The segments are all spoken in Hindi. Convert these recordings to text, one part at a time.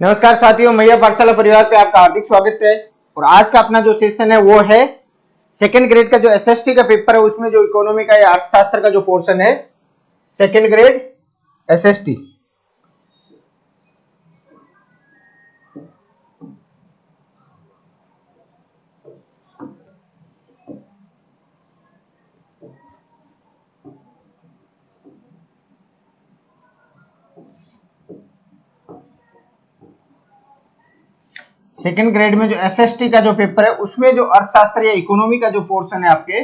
नमस्कार साथियों, मैया पाठशाला परिवार पे आपका हार्दिक स्वागत है। और आज का अपना जो सेशन है वो है सेकेंड ग्रेड का जो एसएसटी का पेपर है, उसमें जो इकोनॉमी का या अर्थशास्त्र का जो पोर्शन है, second grade SST. Second grade में जो एसएसटी का जो पेपर है, उसमें जो अर्थशास्त्र या इकोनॉमी का जो पोर्शन है आपके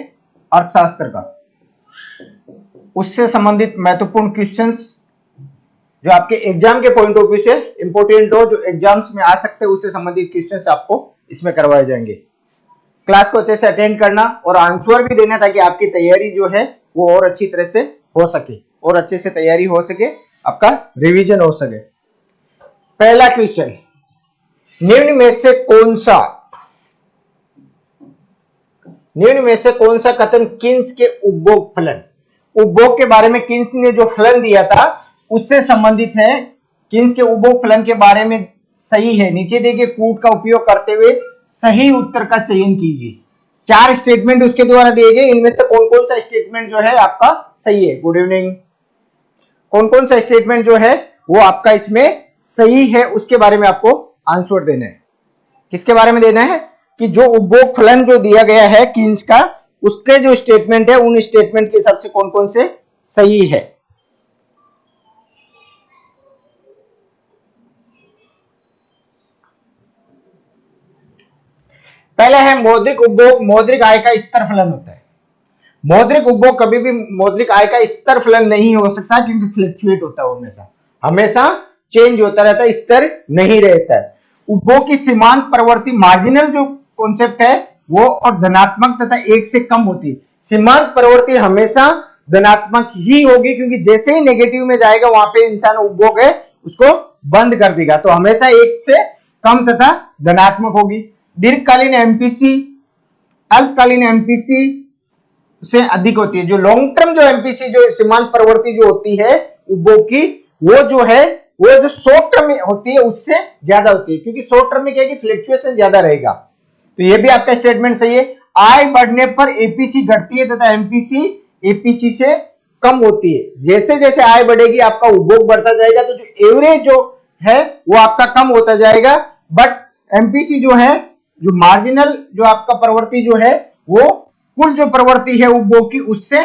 अर्थशास्त्र का, उससे संबंधित महत्वपूर्ण क्वेश्चंस जो आपके एग्जाम के पॉइंट ऑफ व्यू से इंपोर्टेंट हो, जो एग्जाम्स में आ सकते हैं, उससे संबंधित क्वेश्चंस आपको इसमें करवाए जाएंगे। क्लास को अच्छे से अटेंड करना और आंसर भी देना, ताकि आपकी तैयारी जो है वो और अच्छी तरह से हो सके और अच्छे से तैयारी हो सके, आपका रिवीजन हो सके। पहला क्वेश्चन, निम्न में से कौन सा कथन किन्स के उपभोग के बारे में किन्स ने जो फलन दिया था उससे संबंधित है, किन्स के उपभोग फलन के बारे में सही है। नीचे दिए गए कूट का उपयोग करते हुए सही उत्तर का चयन कीजिए। 4 स्टेटमेंट उसके द्वारा दिए गए, इनमें से कौन कौन सा स्टेटमेंट जो है आपका सही है। Good evening. कौन कौन सा स्टेटमेंट जो है वो आपका इसमें सही है, उसके बारे में आपको आंसर देना है। किसके बारे में देना है कि जो उपभोग फलन जो दिया गया है किन्स का, उसके जो स्टेटमेंट है, उन स्टेटमेंट के हिसाब से कौन कौन से सही है। पहले है मौद्रिक उपभोग। मौद्रिक आय का स्तर फलन होता है। मौद्रिक उपभोग कभी भी मौद्रिक आय का स्तर फलन नहीं हो सकता, क्योंकि फ्लक्चुएट होता है, हमेशा चेंज होता रहता है, स्तर नहीं रहता है। उपभोग की सीमांत प्रवृत्ति मार्जिनल जो कॉन्सेप्ट है वो और धनात्मक तथा 1 से कम होती है। सीमांत प्रवृत्ति हमेशा धनात्मक ही होगी, क्योंकि जैसे ही नेगेटिव में जाएगा वहां पे इंसान उपभोग है उसको बंद कर देगा, तो हमेशा 1 से कम तथा धनात्मक होगी। दीर्घकालीन एमपीसी अल्पकालीन एमपीसी से अधिक होती है। जो लॉन्ग टर्म जो एमपीसी जो सीमांत प्रवृत्ति जो होती है उपभोग की, वो जो शॉर्ट टर्म में होती है उससे ज्यादा होती है, क्योंकि शॉर्ट टर्म में क्या है कि फ्लक्चुएशन ज्यादा रहेगा। तो ये भी आपका स्टेटमेंट सही है। आय बढ़ने पर एपीसी घटती है तथा एमपीसी एपीसी से कम होती है। जैसे जैसे आय बढ़ेगी आपका उपभोग बढ़ता जाएगा, तो जो एवरेज जो है वो आपका कम होता जाएगा। बट एमपीसी जो है, जो मार्जिनल जो आपका प्रवृत्ति जो है, वो कुल जो प्रवृत्ति है उपभोग की उससे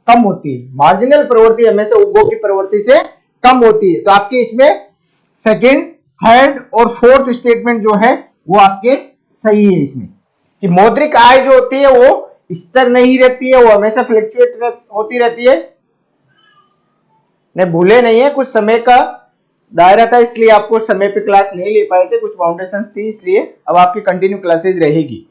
कम होती है। मार्जिनल प्रवृत्ति हमेशा उपभोग की प्रवृत्ति से कम होती है। तो आपके इसमें सेकंड, थर्ड और फोर्थ स्टेटमेंट जो है वो आपके सही है। इसमें कि मौद्रिक आय जो होती है वो स्थिर नहीं रहती है, वो हमेशा फ्लक्चुएट होती रहती है। नहीं भूले नहीं है, कुछ समय का दायरा था, इसलिए आपको समय पे क्लास नहीं ले पाए थे, कुछ फाउंडेशंस थी, इसलिए अब आपकी कंटिन्यू क्लासेज रहेगी।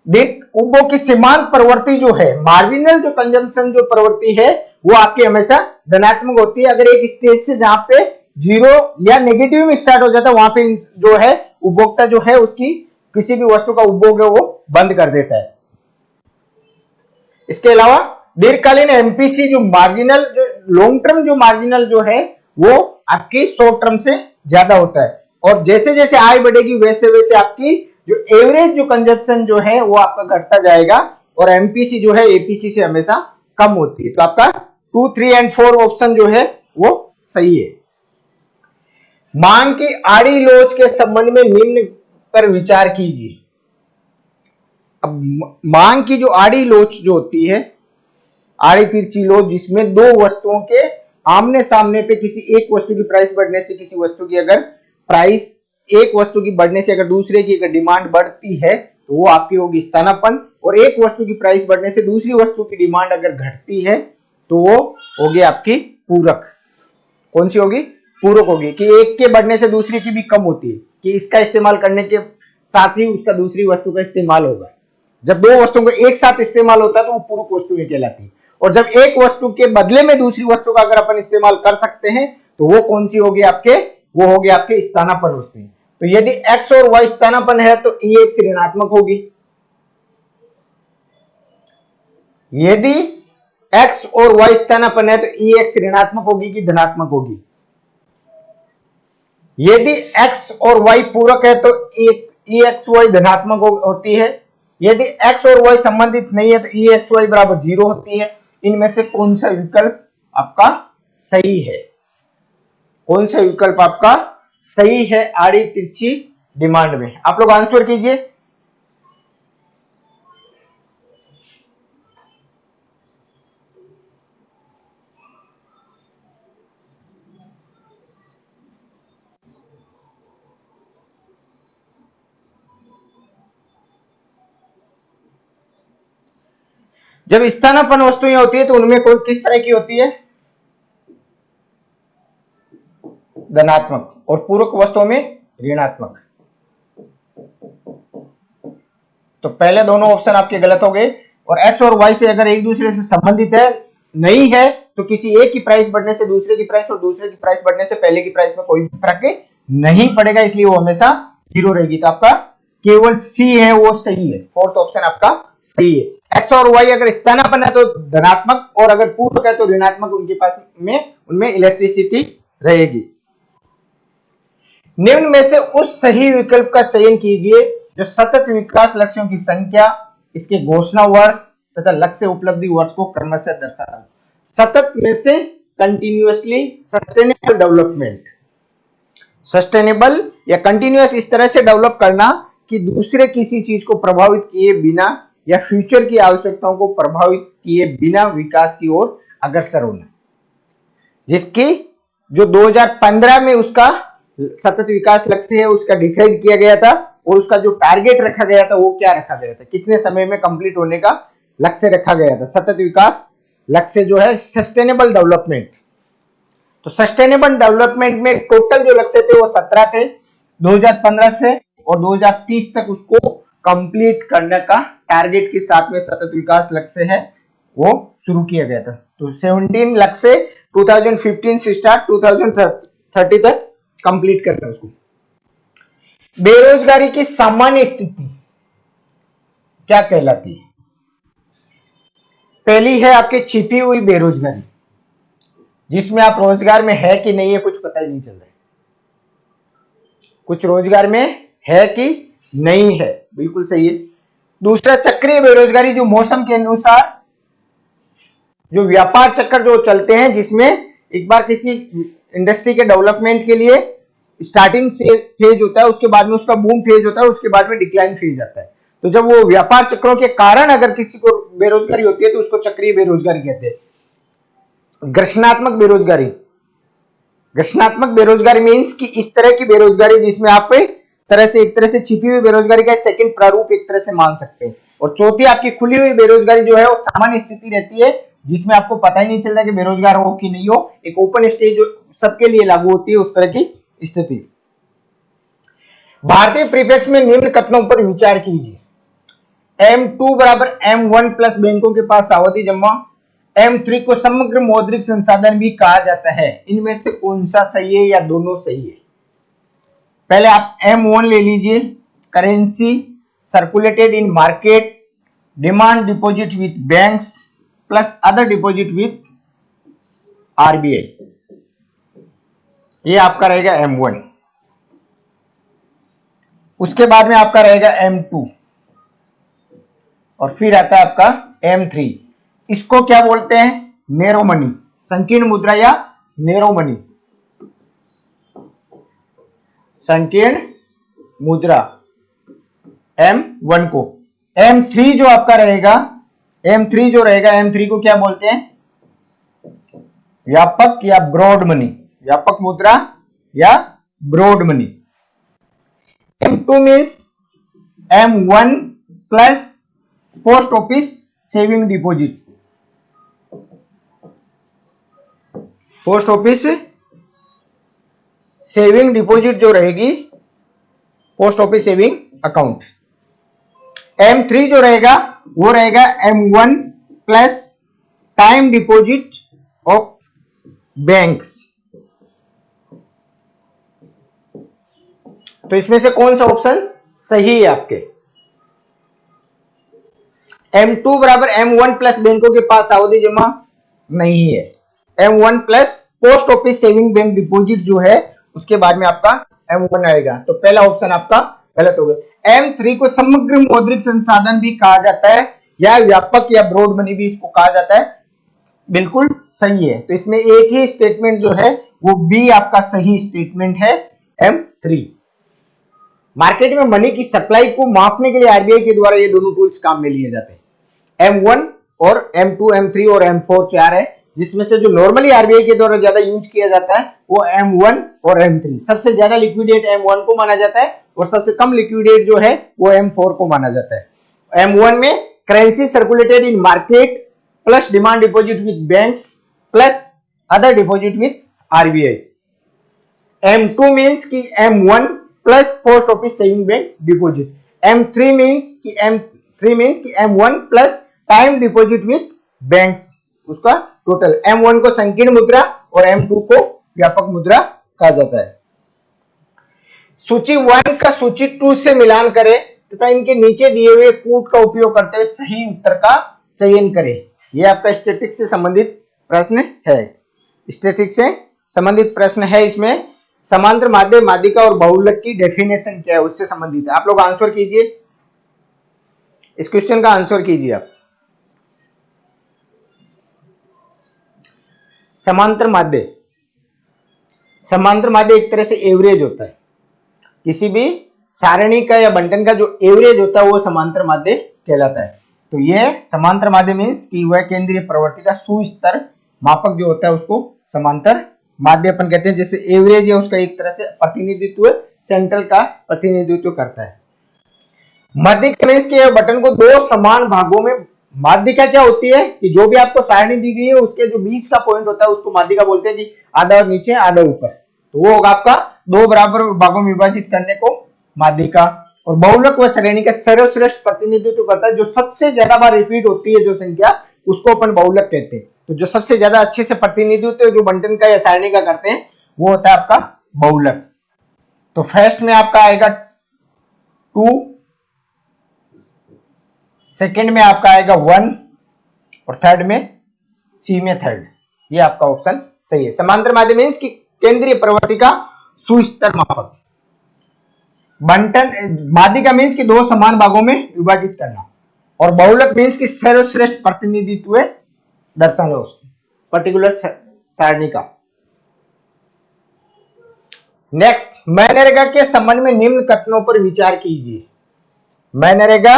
देख, उपभोग की सीमांत प्रवृत्ति जो है, मार्जिनल जो कंजम्पशन जो प्रवृत्ति है, वो आपकी हमेशा धनात्मक होती है। अगर एक स्टेज से जहां पे जीरो या नेगेटिव में स्टार्ट हो जाता है, वहां पे जो है उपभोक्ता जो है उसकी किसी भी वस्तु का उपभोग है वो बंद कर देता है। इसके अलावा दीर्घकालीन एमपीसी जो मार्जिनल जो लॉन्ग टर्म जो मार्जिनल जो है वो आपकी शॉर्ट टर्म से ज्यादा होता है। और जैसे जैसे आय बढ़ेगी वैसे वैसे आपकी जो एवरेज जो कंजप्शन जो है वो आपका घटता जाएगा, और एमपीसी जो है एपीसी से हमेशा कम होती है। तो आपका 2, 3 एंड 4 ऑप्शन जो है वो सही है। मांग की आड़ी लोच के संबंध में निम्न पर विचार कीजिए। अब मांग की जो आड़ी लोच जो होती है, आड़ी तिरछी लोच, जिसमें दो वस्तुओं के आमने सामने पे किसी एक वस्तु की प्राइस बढ़ने से, किसी वस्तु की अगर प्राइस एक वस्तु की बढ़ने से अगर दूसरे की अगर डिमांड बढ़ती है तो वो आपकी होगी स्थानापन्न, और एक वस्तु की प्राइस बढ़ने से दूसरी वस्तु की डिमांड अगर घटती है तो वो होगी आपकी पूरक। कौन सी होगी? पूरक होगी, कि एक के बढ़ने से दूसरी की भी कम होती है, कि इसका इस्तेमाल करने के साथ ही उसका दूसरी वस्तु का इस्तेमाल होगा। जब दो वस्तुओं को एक साथ इस्तेमाल होता है तो वो पूरक वस्तु कहलाती है। और जब एक वस्तु के बदले में दूसरी वस्तु का अगर अपन इस्तेमाल कर सकते हैं तो वो कौन सी होगी आपके? वो होगी आपके स्थानापन्न वस्तुएं। तो यदि x और y स्थानापन्न है तो EX ऋणात्मक होगी। यदि x और y स्थानापन्न है तो EX ऋणात्मक होगी कि धनात्मक होगी? यदि x और y पूरक है तो ई एक्स वाई धनात्मक होती है, यदि x और y संबंधित नहीं है तो ई एक्स वाई बराबर 0 होती है। इनमें से कौन सा विकल्प आपका सही है? कौन सा विकल्प आपका सही है आड़ी तिरछी डिमांड में? आप लोग आंसर कीजिए। जब स्थानापन्न वस्तुएं होती है तो उनमें कोई किस तरह की होती है? धनात्मक, और पूरक वस्तुओं में ऋणात्मक। तो पहले दोनों ऑप्शन आपके गलत हो गए। और x और y से अगर एक दूसरे से संबंधित है नहीं है तो किसी एक की प्राइस बढ़ने से दूसरे की प्राइस और दूसरे की प्राइस बढ़ने से पहले की प्राइस में कोई फर्क नहीं पड़ेगा, इसलिए वो हमेशा 0 रहेगी। तो आपका केवल सी है वो सही है, फोर्थ ऑप्शन आपका सही है। x और y अगर स्थानापन्न है तो धनात्मक, और अगर पूरक है तो ऋणात्मक उनके पास में उनमें इलास्टिसिटी रहेगी। निम्न में से उस सही विकल्प का चयन कीजिए जो सतत विकास लक्ष्यों की संख्या, इसके घोषणा वर्ष तथा लक्ष्य उपलब्धि वर्ष को क्रमशः दर्शाता है। सतत में से कंटिन्यूअसली सस्टेनेबल डेवलपमेंट, सस्टेनेबल या कंटिन्यूअस इस तरह से डेवलप करना कि दूसरे किसी चीज को प्रभावित किए बिना या फ्यूचर की आवश्यकताओं को प्रभावित किए बिना विकास की ओर अग्रसर होना, जिसकी जो 2015 में उसका सतत विकास लक्ष्य है उसका डिसाइड किया गया था, और उसका जो टारगेट रखा गया था वो क्या रखा गया था, कितने समय में कंप्लीट होने का लक्ष्य रखा गया था। सतत विकास लक्ष्य जो है सस्टेनेबल डेवलपमेंट। तो सस्टेनेबल डेवलपमेंट में टोटल जो लक्ष्य थे वो 17 थे 2015 से, और 2030 तक उसको कंप्लीट करने का टारगेट के साथ में सतत विकास लक्ष्य है वो शुरू किया गया था। तो 17 लक्ष्य 2015 से स्टार्ट 2030 तक कंप्लीट करना है उसको। बेरोजगारी की सामान्य स्थिति क्या कहलाती है? पहली है आपके छिपी हुई बेरोजगारी, जिसमें आप रोजगार में है कि नहीं है कुछ पता ही नहीं चल रहा है, कुछ रोजगार में है कि नहीं है, बिल्कुल सही है। दूसरा चक्रीय बेरोजगारी, जो मौसम के अनुसार जो व्यापार चक्कर जो चलते हैं, जिसमें एक बार किसी इंडस्ट्री के डेवलपमेंट के लिए स्टार्टिंग फेज होता है, उसके बाद में उसका बूम फेज होता है, उसके बाद में डिक्लाइन फेज आता है। तो जब वो व्यापार चक्रों के कारण अगर किसी को बेरोजगारी होती है तो उसको चक्रीय बेरोजगारी कहते हैं। घर्षणात्मक बेरोजगारी, घर्षणात्मक बेरोजगारी मीन्स कि इस तरह की बेरोजगारी जिसमें आप एक तरह से छिपी हुई बेरोजगारी का सेकंड प्रारूप एक तरह से मान सकते हो। और चौथी आपकी खुली हुई बेरोजगारी जो है वो सामान्य स्थिति रहती है, जिसमें आपको पता ही नहीं चल रहा कि बेरोजगार हो कि नहीं हो, एक ओपन स्टेज जो सबके लिए लागू होती है उस तरह की स्थिति। भारतीय परिप्रेक्ष्य में निम्न कथनों पर विचार कीजिए। M2 बराबर M1 प्लस बैंकों के पास सावधि जमा, M3 को समग्र मौद्रिक संसाधन भी कहा जाता है। इनमें से कौन सा सही है या दोनों सही है? पहले आप M1 ले लीजिए, currency circulated in market, demand deposit with banks plus other deposit with RBI, ये आपका रहेगा M1। उसके बाद में आपका रहेगा M2, और फिर आता है आपका M3। इसको क्या बोलते हैं? नैरो मनी, संकीर्ण मुद्रा या नैरो मनी, संकीर्ण मुद्रा M1 को। M3 जो आपका रहेगा, M3 जो रहेगा, M3 को क्या बोलते हैं? व्यापक या ब्रॉड मनी, व्यापक मुद्रा या broad money. M2 means M1 plus post office saving deposit, post office saving deposit जो रहेगी, post office saving account. M3 जो रहेगा वो रहेगा M1 plus time deposit of banks. तो इसमें से कौन सा ऑप्शन सही है आपके? M2 बराबर M1 प्लस बैंकों के पास सावधि जमा नहीं है। M1 plus post office saving bank deposit जो है उसके बाद में आपका M1 आएगा। तो पहला ऑप्शन आपका गलत हो गया। M3 को समग्र मौद्रिक संसाधन भी कहा जाता है या व्यापक या ब्रॉड मनी भी इसको कहा जाता है, बिल्कुल सही है। तो इसमें एक ही स्टेटमेंट जो है वो बी आपका सही स्टेटमेंट है, M3। मार्केट में मनी की सप्लाई को मापने के लिए आरबीआई के द्वारा ये दोनों टूल्स काम में लिए जाते हैं। M1 और M2, M3 और M4 चार है, जिसमें से जो नॉर्मली आरबीआई के द्वारा ज्यादा यूज किया जाता है वो M1 और M3। सबसे ज्यादा लिक्विडेट M1 को माना जाता है और सबसे कम लिक्विडेट जो है वो M4 को माना जाता है। M1 में currency circulated in market plus demand deposit with banks plus other deposit with RBI. M2 means कि M1 plus post office saving bank deposit. M3 means कि M1 plus time deposit with banks, उसका टोटल। M1 को संकीर्ण मुद्रा और M2 को व्यापक मुद्रा कहा जाता है। सूची 1 का सूची 2 से मिलान करें तथा इनके नीचे दिए हुए कूट का उपयोग करते हुए सही उत्तर का चयन करें। यह आपका स्टैटिस्टिक्स से संबंधित प्रश्न है। स्टैटिस्टिक्स से संबंधित प्रश्न है। इसमें समांतर माध्य, माध्यिका और बहुलक की डेफिनेशन क्या है उससे संबंधित है। आप लोग आंसर कीजिए, इस क्वेश्चन का आंसर कीजिए आप। समांतर माध्य, समांतर माध्य एक तरह से एवरेज होता है। किसी भी सारणी का या बंटन का जो एवरेज होता है वो समांतर माध्य कहलाता है। तो ये समांतर माध्य मींस कि वह केंद्रीय प्रवृत्ति का सुस्तर मापक जो होता है उसको समांतर माध्य अपन कहते हैं। जैसे एवरेज है उसका एक तरह से प्रतिनिधित्व सेंट्रल का प्रतिनिधित्व करता है। माध्यिका मींस कि बटन को दो समान भागों में, माध्यिका क्या होती है कि जो भी आपको सारणी दी गई है उसके जो बीच का पॉइंट होता है उसको माध्यिका बोलते हैं, कि आधा नीचे आधा ऊपर, तो वो होगा आपका दो बराबर भागों में विभाजित करने को माध्यिका। और बहुलक वह श्रेणी का सर्वश्रेष्ठ प्रतिनिधित्व करता है, जो सबसे ज्यादा बार रिपीट होती है जो संख्या उसको अपन बहुलक कहते हैं। तो जो सबसे ज्यादा अच्छे से प्रतिनिधित्व जो बंटन का या सारणी का करते हैं वो होता है आपका बहुलक। तो फर्स्ट में आपका आएगा 2, सेकंड में आपका आएगा 1 और थर्ड में सी में थर्ड। ये आपका ऑप्शन सही है। समांतर माध्य मींस कि केंद्रीय प्रवृत्ति का सुस्तर मापक। बंटन माध्यिका मींस कि दो समान भागों में विभाजित करना, और बहुलक मींस कि सर्वश्रेष्ठ प्रतिनिधित्व दर्शाना उस पर्टिकुलर सारणी का। नेक्स्ट, मनरेगा के संबंध में निम्न कथनों पर विचार कीजिए। मनरेगा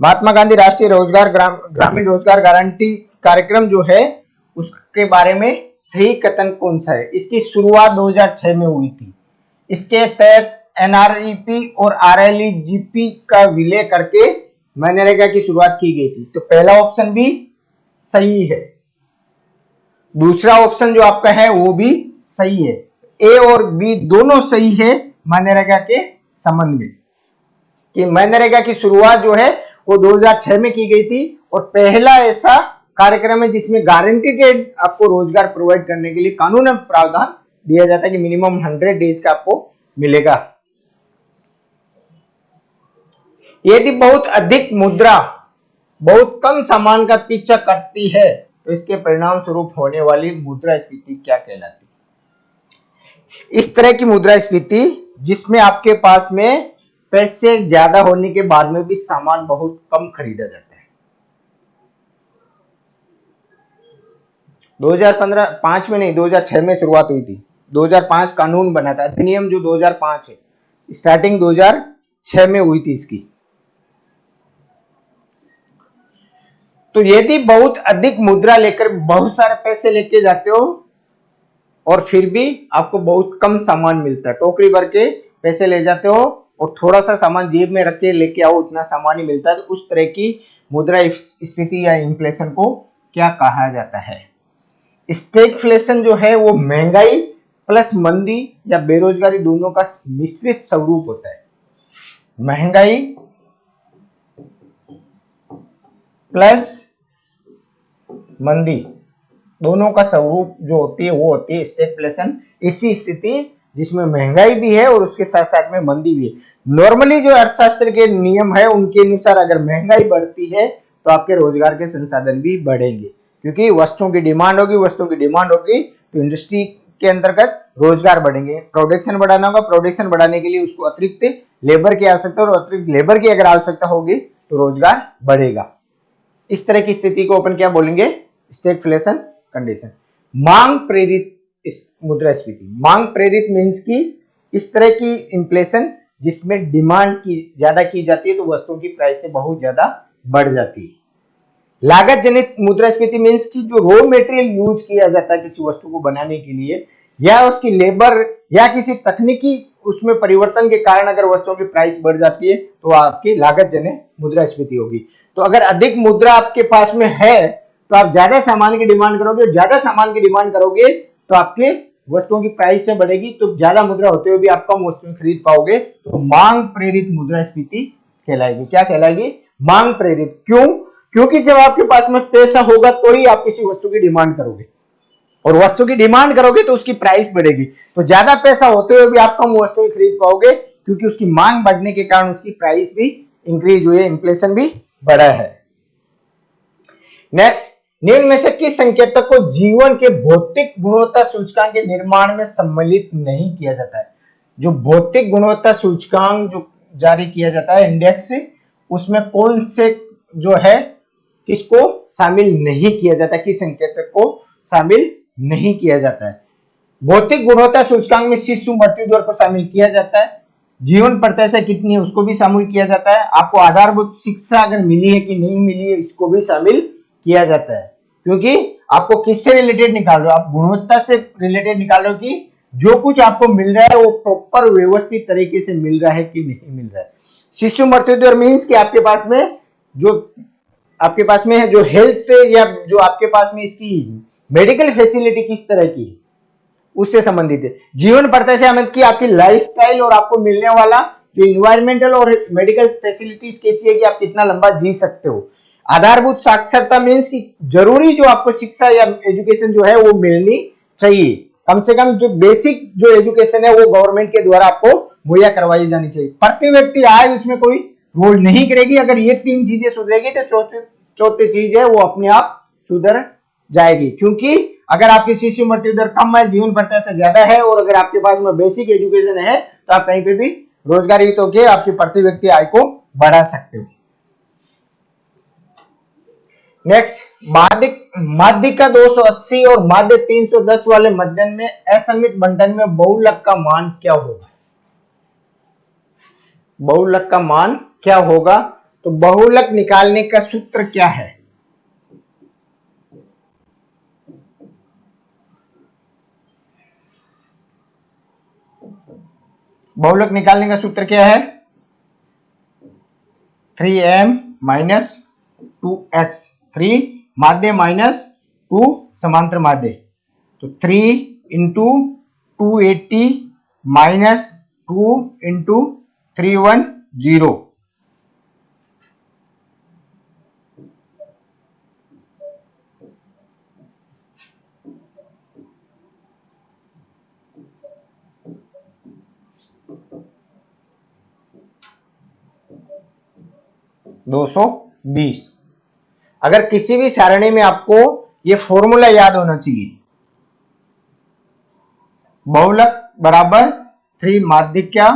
महात्मा गांधी राष्ट्रीय रोजगार ग्रामीण रोजगार गारंटी कार्यक्रम जो है उसके बारे में सही कथन कौन सा है? इसकी शुरुआत 2006 में हुई थी। इसके तहत एनआरईपी और आरएलजीपी का विलय करके मनरेगा की शुरुआत की गई थी। तो पहला ऑप्शन भी सही है, दूसरा ऑप्शन जो आपका है वो भी सही है। ए और बी दोनों सही है मनरेगा के संबंध में, कि मनरेगा की शुरुआत जो है वो 2006 में की गई थी और पहला ऐसा कार्यक्रम है जिसमें गारंटीड आपको रोजगार प्रोवाइड करने के लिए कानूनन प्रावधान दिया जाता है कि मिनिमम 100 डेज का आपको मिलेगा। यदि बहुत अधिक मुद्रा बहुत कम सामान का पीछा करती है तो इसके परिणाम स्वरूप होने वाली मुद्रास्फीति क्या कहलाती है? इस तरह की मुद्रास्फीति जिसमें आपके पास में पैसे ज्यादा होने के बाद में भी सामान बहुत कम खरीदा जाता है। 2005 में नहीं, 2006 में शुरुआत हुई थी। 2005 कानून बना था, अधिनियम जो 2005 है, स्टार्टिंग 2006 में हुई थी इसकी। तो यदि बहुत अधिक मुद्रा लेकर बहुत सारे पैसे लेके जाते हो और फिर भी आपको बहुत कम सामान मिलता है, टोकरी भर के पैसे ले जाते हो और थोड़ा सा सामान जेब में रख के लेके आओ, उतना सामान ही मिलता है, तो उस तरह की मुद्रास्फीति या इन्फ्लेशन को क्या कहा जाता है? स्टैगफ्लेशन जो है वो महंगाई प्लस मंदी या बेरोजगारी दोनों का मिश्रित स्वरूप होता है। महंगाई प्लस मंदी दोनों का स्वरूप जो होती है वो होती है स्टैगफ्लेशन। ऐसी स्थिति जिसमें महंगाई भी है और उसके साथ साथ में मंदी भी है। नॉर्मली जो अर्थशास्त्र के नियम है उनके अनुसार अगर महंगाई बढ़ती है तो आपके रोजगार के संसाधन भी बढ़ेंगे, क्योंकि वस्तुओं की डिमांड होगी, वस्तुओं की डिमांड होगी तो इंडस्ट्री के अंतर्गत रोजगार बढ़ेंगे, प्रोडक्शन बढ़ाना होगा, प्रोडक्शन बढ़ाने के लिए उसको अतिरिक्त लेबर की आवश्यकता, और अतिरिक्त लेबर की अगर आवश्यकता होगी तो रोजगार बढ़ेगा। इस तरह की स्थिति को अपन क्या बोलेंगे, स्टैगफ्लेशन कंडीशन। मांग प्रेरित मुद्रास्फीति, मांग प्रेरित मींस की इस तरह की इन्फ्लेशन जिसमें डिमांड की ज्यादा की जाती है तो वस्तुओं की प्राइस से बहुत ज्यादा बढ़ जाती है। लागत जनित मुद्रास्फीति मींस की जो रॉ मटेरियल यूज किया जाता है किसी वस्तु को बनाने के लिए, या उसकी लेबर या किसी तकनीकी उसमें परिवर्तन के कारण अगर वस्तुओं की प्राइस बढ़ जाती है तो आपकी लागत जनित मुद्रास्फीति होगी। तो अगर अधिक मुद्रा आपके पास में है तो आप ज्यादा सामान की डिमांड करोगे, और ज्यादा सामान की डिमांड करोगे तो आपके वस्तुओं की प्राइस से बढ़ेगी, तो ज्यादा मुद्रा होते हुए भी आप कम वस्तुएं खरीद पाओगे, तो मांग प्रेरित मुद्रास्फीति कहलाएगी। क्या कहलाएगी, मांग प्रेरित। क्यों, क्योंकि जब आपके पास में पैसा होगा तो ही आप किसी वस्तु की डिमांड करोगे, और वस्तु की डिमांड करोगे तो उसकी प्राइस बढ़ेगी, तो ज्यादा पैसा होते हुए भी आप कम वस्तुएं खरीद पाओगे क्योंकि उसकी मांग बढ़ने के कारण उसकी प्राइस भी इंक्रीज हुई है, इन्फ्लेशन भी बढ़ा है। नेक्स्ट, निम्न में से किस संकेतक को जीवन के भौतिक गुणवत्ता सूचकांक के निर्माण में सम्मिलित नहीं किया जाता है। जो भौतिक गुणवत्ता सूचकांक जो जारी किया जाता है इंडेक्स, उसमें कौन से जो है किसको शामिल नहीं किया जाता, किस संकेतक को शामिल नहीं किया जाता है। भौतिक गुणवत्ता सूचकांक में शिशु मृत्यु दर को शामिल किया जाता है, जीवन प्रत्याशा कितनी है उसको भी शामिल किया जाता है, आपको आधारभूत शिक्षा अगर मिली है कि नहीं मिली है इसको भी शामिल किया जाता है। क्योंकि आपको किससे रिलेटेड निकाल रहे हो, आप गुणवत्ता से रिलेटेड निकाल रहे हो कि जो कुछ आपको मिल रहा है वो प्रॉपर व्यवस्थित तरीके से मिल रहा है कि नहीं मिल रहा है। शिशु मृत्यु दर मींस कि आपके पास में है जो हेल्थ या जो आपके पास में इसकी मेडिकल फैसिलिटी किस तरह की उससे संबंधित है। जीवन प्रत्याशा मतलब कि आपकी लाइफस्टाइल और आपको मिलने वाला जो इन्वायरमेंटल और मेडिकल फैसिलिटीज कैसी है कि आप कितना लंबा जी सकते हो। आधारभूत साक्षरता मींस कि जरूरी जो आपको शिक्षा या एजुकेशन जो है वो मिलनी चाहिए, कम से कम जो बेसिक जो एजुकेशन है वो गवर्नमेंट के द्वारा आपको मुहैया करवाई जानी चाहिए। प्रति व्यक्ति आय उसमें कोई रोल नहीं करेगी, अगर ये तीन चीजें सुधरेगी तो चौथी चीज है वो अपने आप सुधर जाएगी। क्योंकि अगर आपकी शिशु मृत्यु दर कम है, जीवन प्रत्याशा ज्यादा है, और अगर आपके पास में बेसिक एजुकेशन है तो आप कहीं पे भी रोजगार होकर आपकी प्रति व्यक्ति आय को बढ़ा सकते हो। नेक्स्ट, माध्यिका 280 और माध्य 310 वाले मध्यन में असमित बंटन में बहुलक का मान क्या होगा। बहुलक का मान क्या होगा, तो बहुलक निकालने का सूत्र क्या है। बहुलक निकालने का सूत्र क्या है, 3m माइनस 2x, 3 माध्य माइनस 2 समांतर माध्य, तो 3 इंटू 280 माइनस 2 इंटू 310, दो 220। अगर किसी भी सारणी में आपको ये फॉर्मूला याद होना चाहिए, बहुलक बराबर 3 माध्यिका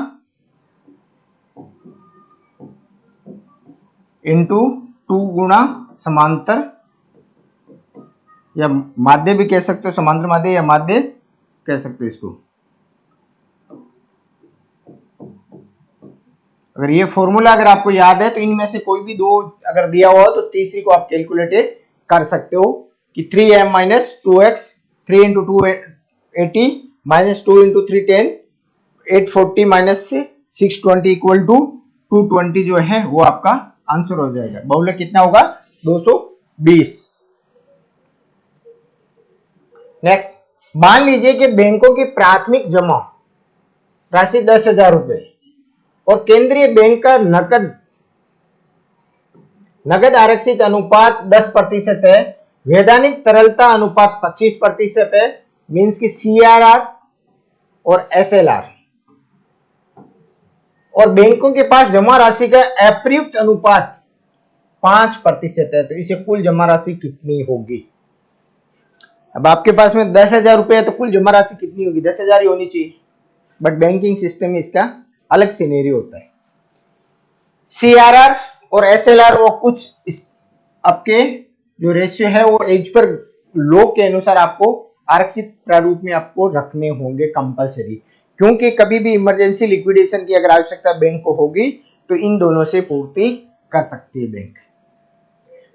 इंटू 2 गुणा समांतर, या माध्य भी कह सकते हो, समांतर माध्य या माध्य कह सकते हो इसको। अगर ये फॉर्मूला अगर आपको याद है तो इनमें से कोई भी दो अगर दिया हुआ तो तीसरी को आप कैलकुलेटेड कर सकते हो कि 3m minus 2x, 3 into 280 minus 2 into 310, 840 minus 620 equal to 220 जो है वो आपका आंसर हो जाएगा। बहुलक कितना होगा, 220। नेक्स्ट, मान लीजिए कि बैंकों की प्राथमिक जमा राशि 10,000 रुपए और केंद्रीय बैंक का नगद आरक्षित अनुपात 10% है, वैधानिक तरलता अनुपात 25% है, मींस की CRR और SLR, और बैंकों के पास जमा राशि का अप्रयुक्त अनुपात 5% है, तो इसे कुल जमा राशि कितनी होगी। अब आपके पास में 10,000 रुपए है तो कुल जमा राशि कितनी होगी? 10,000 ही होनी चाहिए। बट बैंकिंग सिस्टम में इसका अलग सिनेरियो होता है। सीआरआर और एसएलआर वो कुछ आपके जो रेशियो है वो एज पर लॉ के अनुसार आपको आरक्षित प्रारूप में आपको रखने होंगे कंपलसरी, क्योंकि कभी भी इमरजेंसी लिक्विडेशन की अगर आवश्यकता बैंक को होगी तो इन दोनों से पूर्ति कर सकती है बैंक।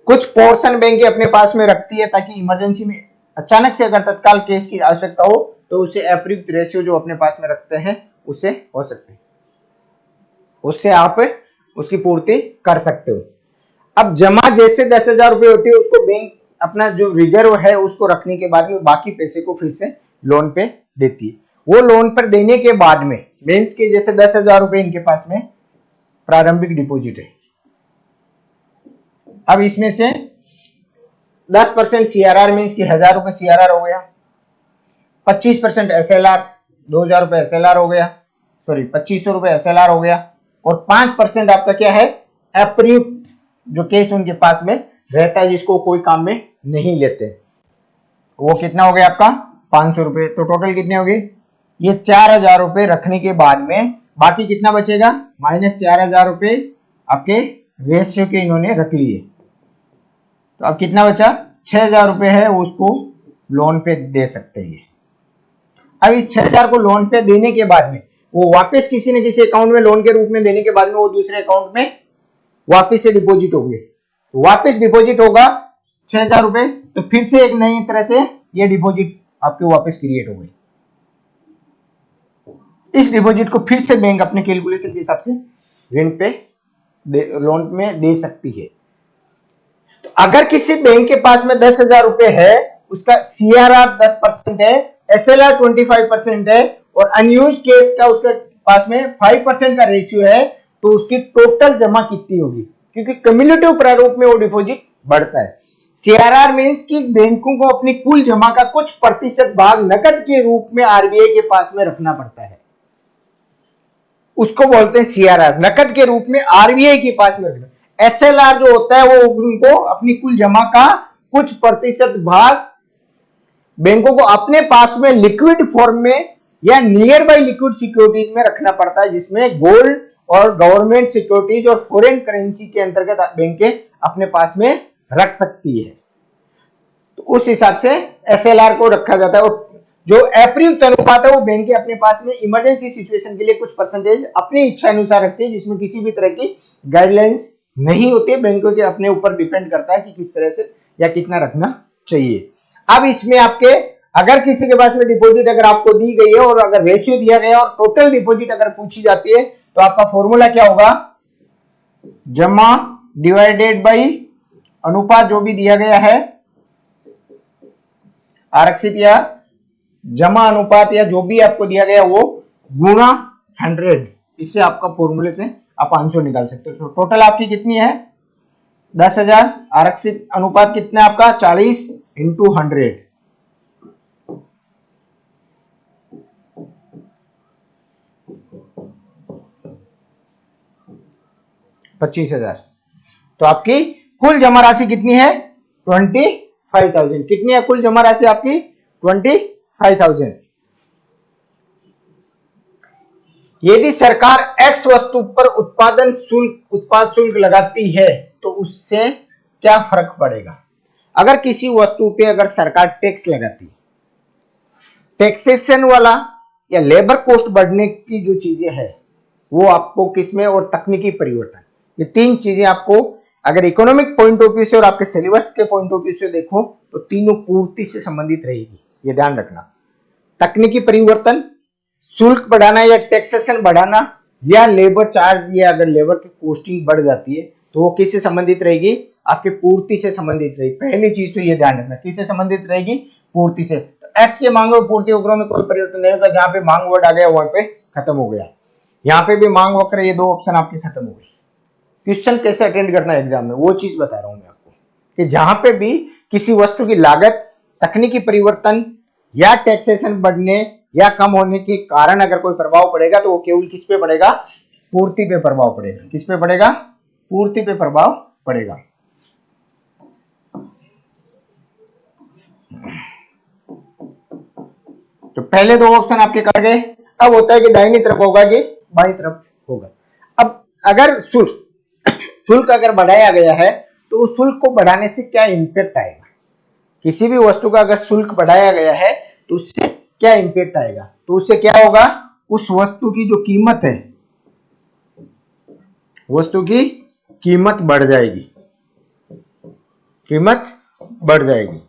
कुछ पोर्शन बैंक अपने पास में रखती है ताकि इमरजेंसी में अचानक से अगर तत्काल केस की आवश्यकता हो तो उसे अप्रयुक्त रेशियो जो अपने पास में रखते हैं उससे हो सकते हैं, उससे आप उसकी पूर्ति कर सकते हो। अब जमा जैसे 10,000 रुपए होती है उसको बैंक अपना जो रिजर्व है उसको रखने के बाद में बाकी पैसे को फिर से लोन पे देती है। वो लोन पर देने के बाद में मीन्स के जैसे 10,000 रुपए इनके पास में प्रारंभिक डिपॉजिट है। अब इसमें से 10% सीआरआर मीन्स की 1,000 रुपए सीआरआर हो गया, 25% एसएलआर 2,000 रुपए एसएलआर हो गया, सॉरी 2,500 रुपए एसएलआर हो गया, और 5% आपका क्या है? अप्रयुक्त जो केस उनके पास में रहता है जिसको कोई काम में नहीं लेते, वो कितना हो गया आपका? 500 रुपए। तो टोटल कितने हो गए? ये 4,000 रुपए रखने के बाद में बाकी कितना बचेगा? -4,000 रुपए आपके रेशियो के इन्होंने रख लिए। तो अब कितना बचा? 6,000 रुपए है उसको लोन पे दे सकते हैं। अब इस 6,000 को लोन पे देने के बाद में वो वापस किसी न किसी अकाउंट में लोन के रूप में देने के बाद में वो दूसरे अकाउंट में वापस से डिपॉजिट हो गए, वापस डिपॉजिट होगा 6,000 रुपए, तो फिर से एक नई तरह से ये डिपॉजिट आपके वापस क्रिएट हो गई। इस डिपॉजिट को फिर से बैंक अपने कैलकुलेशन के हिसाब से ऋण पे लोन में दे सकती है। तो अगर किसी बैंक के पास में 10,000 रुपए है, उसका सीआरआर 10% है, एसएलआर 25% है और अनयूज केस का उसके पास में 5% का रेशियो है, तो उसकी टोटल जमा कितनी होगी? क्योंकि कम्युलेटिव प्रारूप में वो डिपॉजिट बढ़ता है। सीआरआर मींस कि बैंकों को अपनी कुल जमा का कुछ प्रतिशत भाग नकद के रूप में आरबीआई के पास में रखना पड़ता है, उसको बोलते हैं सीआरआर, नकद के रूप में आरबीआई के पास में रखना। एसएलआर जो होता है वो उनको अपनी कुल जमा का कुछ प्रतिशत भाग बैंकों को अपने पास में लिक्विड फॉर्म में या नियर बाई लिक्विड सिक्योरिटीज में रखना पड़ता है, जिसमें गोल्ड और गवर्नमेंट सिक्योरिटीज और फॉरेन करेंसी के अंतर्गत बैंकें अपने पास में रख सकती है। तो उस हिसाब से एसएलआर को रखा जाता है, और जो अप्रयुक्त अनुपात है वो बैंक अपने पास में इमरजेंसी सिचुएशन के लिए कुछ परसेंटेज अपनी इच्छा अनुसार रखती है, जिसमें किसी भी तरह की गाइडलाइंस नहीं होती है। बैंकों के अपने ऊपर डिपेंड करता है कि किस तरह से या कितना रखना चाहिए। अब इसमें आपके अगर किसी के पास में डिपॉजिट अगर आपको दी गई है और अगर रेशियो दिया गया और टोटल डिपॉजिट अगर पूछी जाती है तो आपका फॉर्मूला क्या होगा? जमा डिवाइडेड बाई अनुपात जो भी दिया गया है, आरक्षित या जमा अनुपात या जो भी आपको दिया गया वो गुणा 100, इससे आपका फॉर्मूले से आप आंसर निकाल सकते हो। तो टोटल आपकी कितनी है? 10,000, आरक्षित अनुपात कितना आपका? 40 इंटू 100, 25,000। तो आपकी कुल जमा राशि कितनी है? 25,000। कितनी है कुल जमा राशि आपकी? 25,000। यदि सरकार एक्स वस्तु पर उत्पाद शुल्क लगाती है तो उससे क्या फर्क पड़ेगा? अगर किसी वस्तु पे अगर सरकार टैक्स लगाती है, टैक्सेशन वाला या लेबर कॉस्ट बढ़ने की जो चीजें हैं वो आपको किसमें, और तकनीकी परिवर्तन, ये तीन चीजें आपको अगर इकोनॉमिक पॉइंट ऑफ व्यू से और आपके सिलेबस के पॉइंट ऑफ व्यू से देखो तो तीनों पूर्ति से संबंधित रहेगी, ये ध्यान रखना। तकनीकी परिवर्तन, शुल्क बढ़ाना या टैक्सेशन बढ़ाना, या लेबर चार्ज या अगर लेबर की कॉस्टिंग बढ़ जाती है तो वो किससे संबंधित रहेगी? आपके पूर्ति से संबंधित रहेगी। पहली चीज तो ये ध्यान रखना, किससे संबंधित रहेगी? पूर्ति से। तो एक्स के मांग और पूर्ति वक्रों में कोई परिवर्तन नहीं होगा, जहां पे मांग वर्ड आ गया वहां पे खत्म हो गया। यहाँ पे भी मांग वक्र, ये दो ऑप्शन आपके खत्म हो गए। क्वेश्चन कैसे अटेंड करना है एग्जाम में वो चीज बता रहा हूं मैं आपको, कि जहां पे भी किसी वस्तु की लागत, तकनीकी परिवर्तन या टैक्सेशन बढ़ने या कम होने के कारण अगर कोई प्रभाव पड़ेगा तो वो केवल किस पे पड़ेगा? पूर्ति पे प्रभाव पड़ेगा। किस पे पड़ेगा? पूर्ति पे प्रभाव पड़ेगा। तो पहले दो ऑप्शन आपके कट गए। अब होता है कि दाहिनी तरफ होगा कि बाईं तरफ होगा। अब अगर शुल्क अगर बढ़ाया गया है तो उस शुल्क को बढ़ाने से क्या इंपैक्ट आएगा? किसी भी वस्तु का अगर शुल्क बढ़ाया गया है तो उससे क्या इंपैक्ट आएगा? तो उससे क्या होगा, उस वस्तु की जो कीमत है, वस्तु की कीमत बढ़ जाएगी, कीमत बढ़ जाएगी।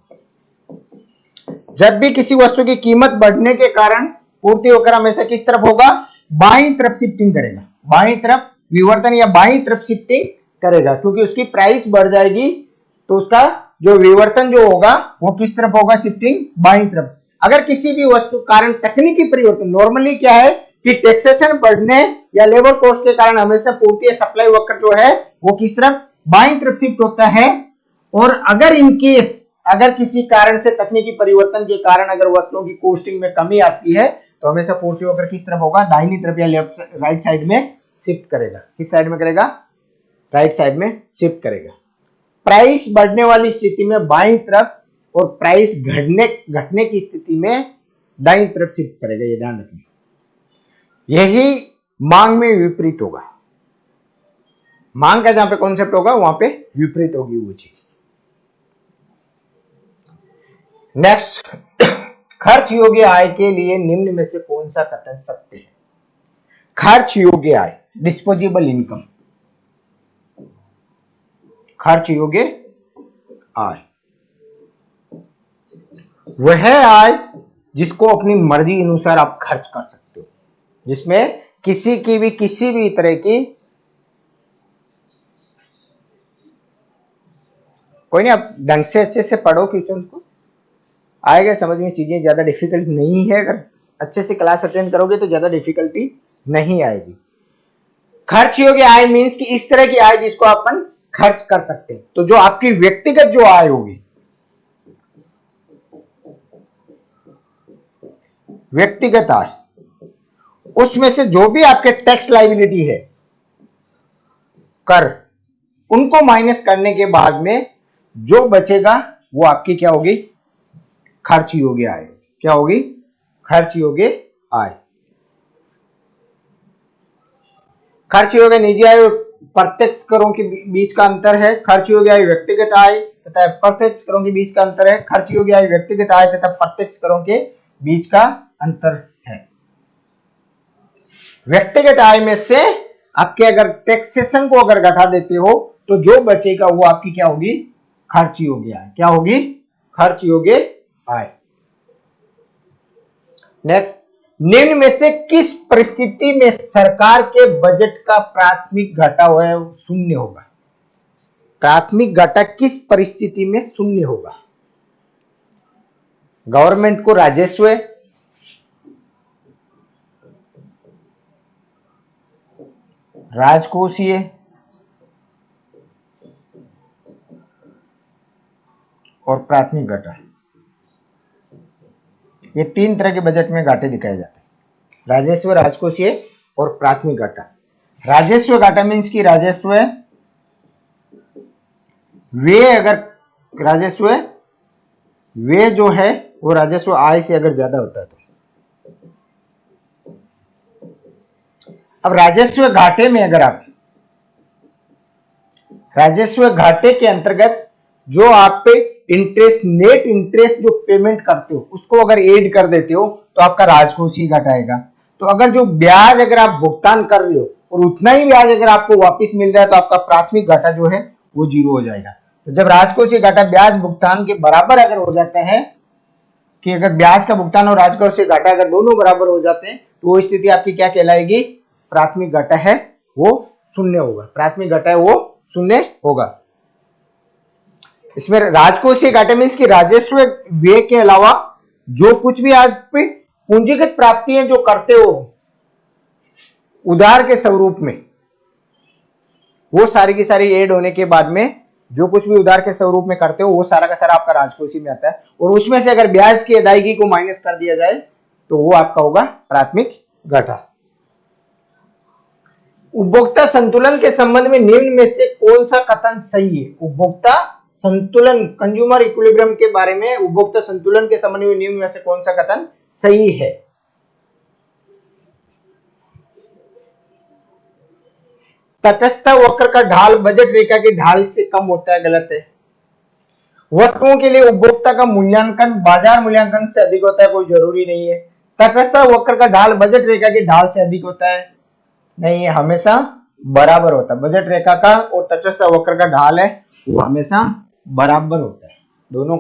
जब भी किसी वस्तु की कीमत बढ़ने के कारण पूर्ति होकर हमेशा किस तरफ होगा? बाईं तरफ शिफ्टिंग करेगा, बाईं तरफ विवर्तन या बाईं तरफ शिफ्टिंग करेगा, क्योंकि उसकी प्राइस बढ़ जाएगी तो उसका जो विवर्तन जो होगा वो किस तरफ होगा? शिफ्टिंग बाईं तरफ। अगर किसी भी वस्तु कारण तकनीकी परिवर्तन, नॉर्मली क्या है कि टैक्सेशन बढ़ने या लेबर कॉस्ट के कारण हमेशा पूर्ति या सप्लाई वक्र जो है वो किस तरफ? बाईं तरफ शिफ्ट होता है। और अगर इनकेस अगर किसी कारण से तकनीकी परिवर्तन के कारण अगर वस्तुओं की कॉस्टिंग में कमी आती है तो हमेशा पूर्ति वक्र किस तरफ होगा? दाहिनी तरफ या लेफ्ट राइट साइड में शिफ्ट करेगा। किस साइड में करेगा? राइट साइड में शिफ्ट करेगा। प्राइस बढ़ने वाली स्थिति में बाईं तरफ और प्राइस घटने की स्थिति में दाईं तरफ शिफ्ट करेगा, ये ध्यान रखना। यही मांग में विपरीत होगा। मांग का जहां पे कॉन्सेप्ट होगा वहां पे विपरीत होगी वो चीज। नेक्स्ट, खर्च योग्य आय के लिए निम्न में से कौन सा कथन सत्य है? खर्च योग्य आय, डिस्पोजेबल इनकम, खर्च योग्य आय वह आय जिसको अपनी मर्जी अनुसार आप खर्च कर सकते हो, जिसमें किसी भी तरह की कोई नहीं, आप ढंग से अच्छे से पढ़ो क्वेश्चन को, आएगा समझ में, चीजें ज्यादा डिफिकल्ट नहीं है। अगर अच्छे से क्लास अटेंड करोगे तो ज्यादा डिफिकल्टी नहीं आएगी। खर्च योग्य आय मींस कि इस तरह की आय जिसको अपन खर्च कर सकते हैं। तो जो आपकी व्यक्तिगत जो आय होगी, व्यक्तिगत आय, उसमें से जो भी आपके टैक्स लायबिलिटी है, कर, उनको माइनस करने के बाद में जो बचेगा वो आपकी क्या होगी? खर्च योग्य आय। क्या होगी? खर्च योग्य आय। खर्च योग्य निजी आय और प्रत्यक्ष करों के बीच का अंतर है। खर्च योग्य आय व्यक्तिगत आय तथा प्रत्यक्ष करों के बीच का अंतर है। खर्च योग्य आय व्यक्तिगत आय तथा प्रत्यक्ष करों के बीच का अंतर है। व्यक्तिगत आय में से आपके अगर टैक्सेशन को अगर घटा देते हो तो जो बचेगा वो आपकी क्या होगी? खर्च योग्य आय। क्या होगी? खर्च योग्य आय। नेक्स्ट, निम्न में से किस परिस्थिति में सरकार के बजट का प्राथमिक घाटा शून्य होगा? प्राथमिक घाटा किस परिस्थिति में शून्य होगा? गवर्नमेंट को राजस्व, राजकोषीय, और प्राथमिक घाटा, ये तीन तरह के बजट में घाटे दिखाए जाते हैं। राजस्व, राजकोषीय और प्राथमिक घाटा। राजस्व घाटा मीन्स की राजस्व वे जो है वो राजस्व आय से अगर ज्यादा होता है तो। अब राजस्व घाटे में अगर आप राजस्व घाटे के अंतर्गत जो आप पे इंटरेस्ट, नेट इंटरेस्ट जो पेमेंट करते हो उसको अगर ऐड कर देते हो तो आपका राजकोषीय घाटा आएगा। तो अगर जो ब्याज अगर आप भुगतान कर रहे हो और उतना ही ब्याज अगर आपको वापस मिल रहा है तो आपका प्राथमिक घाटा जो है वो जीरो हो जाएगा। तो जब राजकोषीय घाटा ब्याज भुगतान के बराबर अगर हो जाता है, कि अगर ब्याज का भुगतान और राजकोषीय घाटा अगर दोनों बराबर हो जाते हैं तो वो स्थिति आपकी क्या कहलाएगी? प्राथमिक घाटा है वो शून्य होगा। प्राथमिक घाटा है वो शून्य होगा। इसमें राजकोषीय घाटा मीन्स कि राजस्व व्यय के अलावा जो कुछ भी आज पे पूंजीगत प्राप्तियां जो करते हो उधार के स्वरूप में, वो सारी की सारी ऐड होने के बाद में जो कुछ भी उधार के स्वरूप में करते हो वो सारा का सारा आपका राजकोषीय में आता है। और उसमें से अगर ब्याज की अदायगी को माइनस कर दिया जाए तो वो आपका होगा प्राथमिक घाटा। उपभोक्ता संतुलन के संबंध में निम्न में से कौन सा कथन सही है? उपभोक्ता संतुलन, कंज्यूमर इक्विलिब्रियम के बारे में उपभोक्ता संतुलन के संबंध में निम्न में से कौन सा कथन सही है। तटस्थ वक्र का ढाल बजट रेखा की ढाल से कम होता है, गलत है। वस्तुओं के लिए उपभोक्ता का मूल्यांकन बाजार मूल्यांकन से अधिक होता है, कोई जरूरी नहीं है। तटस्थ वक्र का ढाल बजट रेखा की ढाल से अधिक होता है, नहीं है, हमेशा बराबर होता है। बजट रेखा का और तटस्थ वक्र का ढाल है वो हमेशा बराबर होता है। दोनों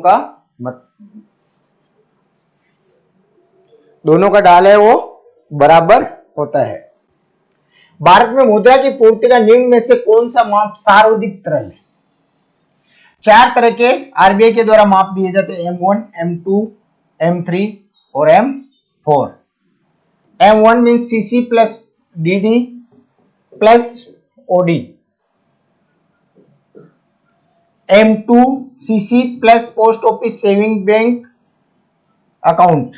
का ढाल है वो बराबर होता है। भारत में मुद्रा की पूर्ति का निम्न में से कौन सा माप सर्वाधिक तरल है? 4 तरह के आरबीआई के द्वारा माप दिए जाते हैं, M1, M2, M3 और M4। M1 mean CC plus DD plus OD, M2 CC plus post office saving bank account,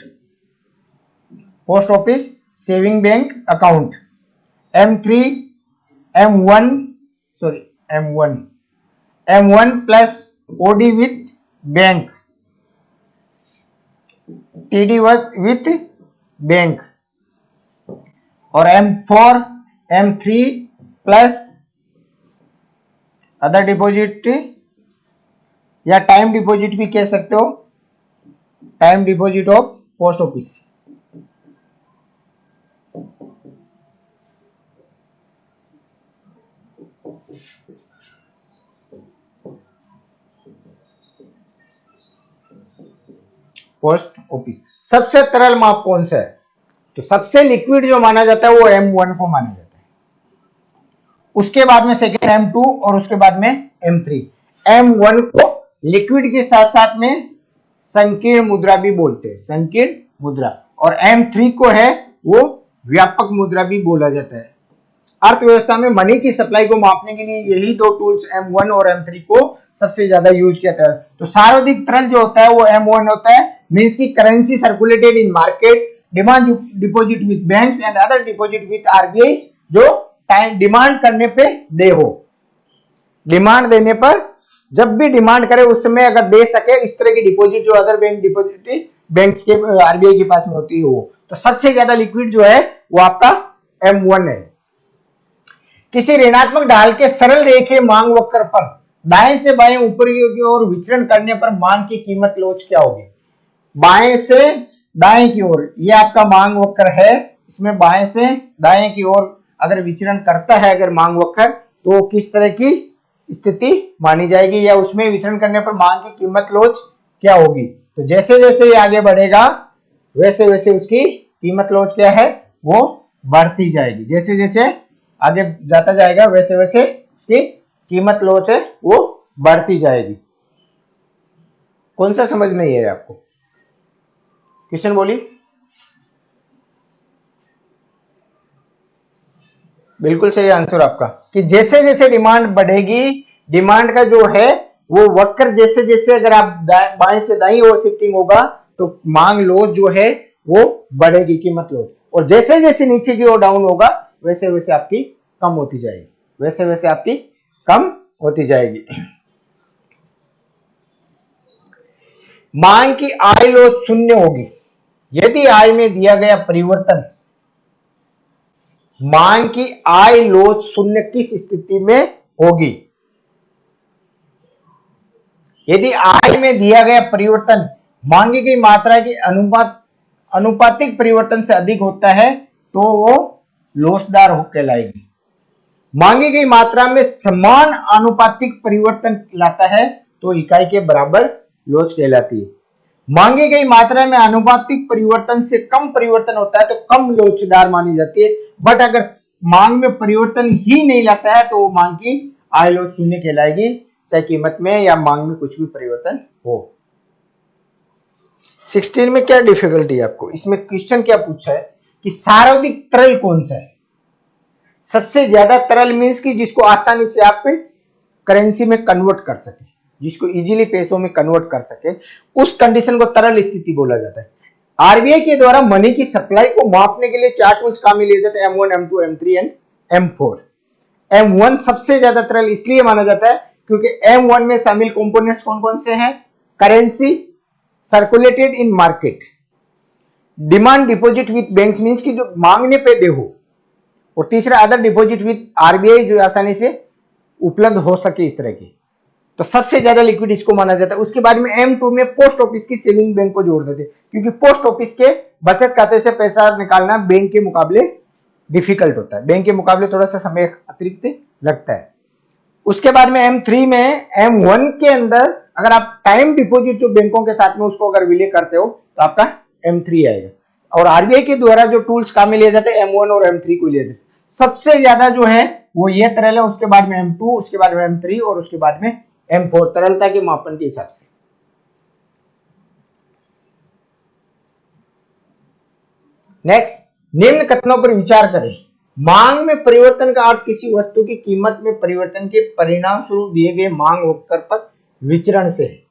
post office saving bank account. M3 M1 plus OD with bank, TD with bank. और M4 M3 plus other deposit या टाइम डिपॉजिट भी कह सकते हो, time deposit of post office. Post office सबसे तरल माप कौन सा है? तो सबसे लिक्विड जो माना जाता है वो M1 को माना जाता है, उसके बाद में सेकेंड M2 और उसके बाद में M3। M1 को लिक्विड के साथ साथ में संकीर्ण मुद्रा भी बोलते हैं, संकीर्ण मुद्रा। और M3 को है वो व्यापक मुद्रा भी बोला जाता है। अर्थव्यवस्था में मनी की सप्लाई को मापने के लिए यही दो टूल्स M1 और M3 को सबसे ज्यादा यूज किया जाता है। तो सर्वाधिक तरल जो होता है वो M1 होता है, मींस की currency circulated in market, demand deposit with banks and other deposit with RBI, जो टाइम डिमांड करने पे दे हो, डिमांड देने पर जब भी डिमांड करे उस समय अगर दे सके, इस तरह की डिपॉजिट जो अदर बैंक डिपॉजिट बैंक्स के आरबीआई के पास में होती है वो। तो सबसे ज्यादा लिक्विड जो है वो आपका M1 है। किसी ऋणात्मक ढाल के सरल रेखे मांग वक्र पर दाएं से बाएं ऊपर की ओर विचरण करने पर मांग की कीमत लोच क्या होगी? बाएं से दाएं की ओर ये आपका मांग वक्र है, इसमें बाएं से दाएं की ओर अगर विचरण करता है अगर मांग वक्र, तो किस तरह की स्थिति मानी जाएगी, या उसमें विचरण करने पर मांग की कीमत लोच क्या होगी? तो जैसे जैसे ये आगे बढ़ेगा वैसे वैसे उसकी कीमत लोच क्या है वो बढ़ती जाएगी। जैसे जैसे आगे जाता जाएगा वैसे वैसे उसकी कीमत लोच है वो बढ़ती जाएगी। कौन सा समझ नहीं है आपको? क्वेश्चन बोली। बिल्कुल सही आंसर आपका, कि जैसे जैसे डिमांड बढ़ेगी, डिमांड का जो है वो वक्र जैसे जैसे अगर आप बाएं से दाईं ओर शिफ्टिंग होगा तो मांग लोच जो है वो बढ़ेगी, कीमत लोच। और जैसे जैसे नीचे की ओर डाउन होगा वैसे वैसे आपकी कम होती जाएगी, वैसे वैसे आपकी कम होती जाएगी। मांग की आय लोच शून्य होगी यदि आय में दिया गया परिवर्तन, मांग की आय लोच शून्य किस स्थिति में होगी? यदि आय में दिया गया परिवर्तन मांगी गई मात्रा के अनुपातिक परिवर्तन से अधिक होता है तो वो लोचदार हो कहलाएगी। मांगी गई मात्रा में समान अनुपातिक परिवर्तन लाता है तो इकाई के बराबर लोच कहलाती है। मांगी गई मात्रा में अनुपातिक परिवर्तन से कम परिवर्तन होता है तो कम लोचदार मानी जाती है। बट अगर मांग में परिवर्तन ही नहीं लाता है तो वो मांग की आय लोच शून्य कहलाएगी, चाहे कीमत में या मांग में कुछ भी परिवर्तन हो। 16 में क्या डिफिकल्टी है आपको? इसमें क्वेश्चन क्या पूछा है कि सर्वाधिक तरल कौन सा है? सबसे ज्यादा तरल मींस की जिसको आसानी से आप करेंसी में कन्वर्ट कर सके, जिसको इजीली पैसों में कन्वर्ट कर सके, उस कंडीशन को तरल स्थिति बोला जाता है। आरबीआई के द्वारा मनी की सप्लाई को मापने के लिए 4 टूल्स काम में लिए जाते हैं, M1, M2, M3 and M4। M1 सबसे ज्यादा तरल इसलिए माना जाता है क्योंकि M1 में शामिल कंपोनेंट्स कौन कौन से हैं? Currency circulated in market, demand deposit with banks means कि जो मांगने पे दे हो, और तीसरा अदर डिपॉजिट विथ आरबीआई, जो आसानी से उपलब्ध हो सके इस तरह की। तो सबसे ज्यादा लिक्विड इसको माना जाता है। उसके बाद में M2 में पोस्ट ऑफिस की सेविंग बैंक को जोड़ देते, क्योंकि पोस्ट ऑफिस के बचत खाते से पैसा निकालना बैंक के मुकाबले डिफिकल्ट होता है, बैंक के मुकाबले थोड़ा सा समय अतिरिक्त लगता है। उसके बाद में M3 में M1 के अंदर अगर आप टाइम डिपॉजिट जो बैंकों के साथ में उसको अगर विलय करते हो तो आपका M3 आएगा। और आरबीआई के द्वारा जो टूल्स काम में लिए जाते हैं M1 और M3 को लिए जाते हैं। सबसे ज्यादा जो है वो ये तरल है, उसके बाद में M2, उसके बाद में M3 और उसके बाद में M4 तरलता के मापन के हिसाब से। नेक्स्ट, निम्न कथनों पर विचार करें। मांग में परिवर्तन का अर्थ किसी वस्तु की कीमत में परिवर्तन के परिणाम स्वरूप दिए गए मांग वक्र पर विचरण से है।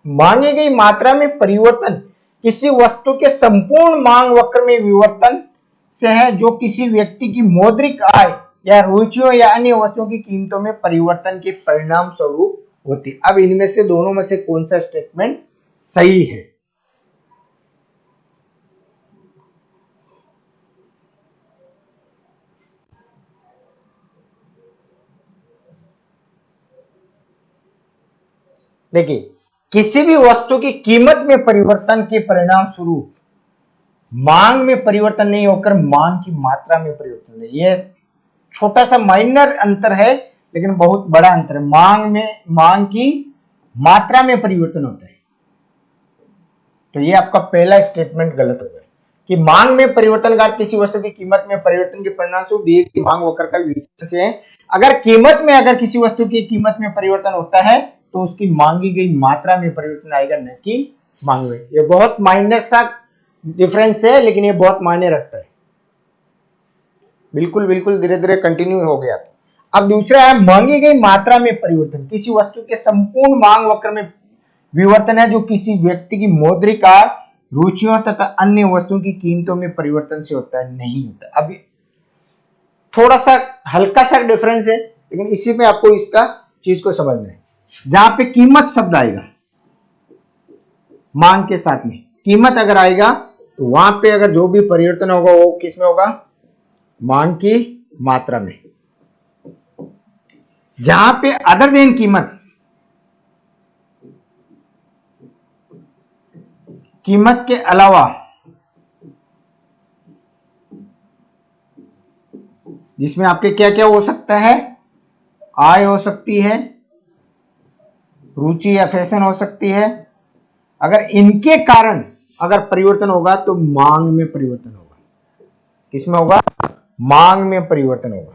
मांगी गई मात्रा में परिवर्तन किसी वस्तु के संपूर्ण मांग वक्र में विवर्तन से है, जो किसी व्यक्ति की मौद्रिक आय या रुचियों या अन्य वस्तुओं की कीमतों में परिवर्तन के परिणाम स्वरूप होती। अब इनमें से दोनों में से कौन सा स्टेटमेंट सही है? देखिए, किसी भी वस्तु की कीमत में परिवर्तन के परिणाम स्वरूप मांग में परिवर्तन नहीं होकर मांग की मात्रा में परिवर्तन है। यह छोटा सा माइनर अंतर है, लेकिन बहुत बड़ा अंतर है। मांग की मात्रा में परिवर्तन होता है। तो ये आपका पहला स्टेटमेंट गलत हो गया कि मांग में परिवर्तन का किसी वस्तु की कीमत में परिवर्तन के परिणाम स्वरूप दिए गए मांग वक्र का विचलन से है। अगर कीमत में अगर किसी वस्तु की कीमत में परिवर्तन होता है तो उसकी मांगी गई मात्रा में परिवर्तन आएगा, न कि मांग में। ये बहुत माइनर सा डिफरेंस है, लेकिन ये बहुत मायने रखता है। बिल्कुल बिल्कुल धीरे धीरे कंटिन्यू हो गया। अब दूसरा है मांगी गई मात्रा में परिवर्तन किसी वस्तु के संपूर्ण मांग वक्र में विवर्तन है, जो किसी व्यक्ति की मौद्रिक आय, रुचियों तथा अन्य वस्तुओं की कीमतों में परिवर्तन से होता है, नहीं होता। अभी थोड़ा सा हल्का सा डिफरेंस है, लेकिन इसी में आपको इसका चीज को समझना है। जहां पे कीमत शब्द आएगा मांग के साथ में, कीमत अगर आएगा तो वहां पे अगर जो भी परिवर्तन होगा वो किस में होगा? मांग की मात्रा में। जहां पे अदर देन कीमत के अलावा, जिसमें आपके क्या क्या हो सकता है? आय हो सकती है, रुचि या फैशन हो सकती है। अगर इनके कारण अगर परिवर्तन होगा तो मांग में परिवर्तन होगा। किसमें होगा? मांग में परिवर्तन होगा।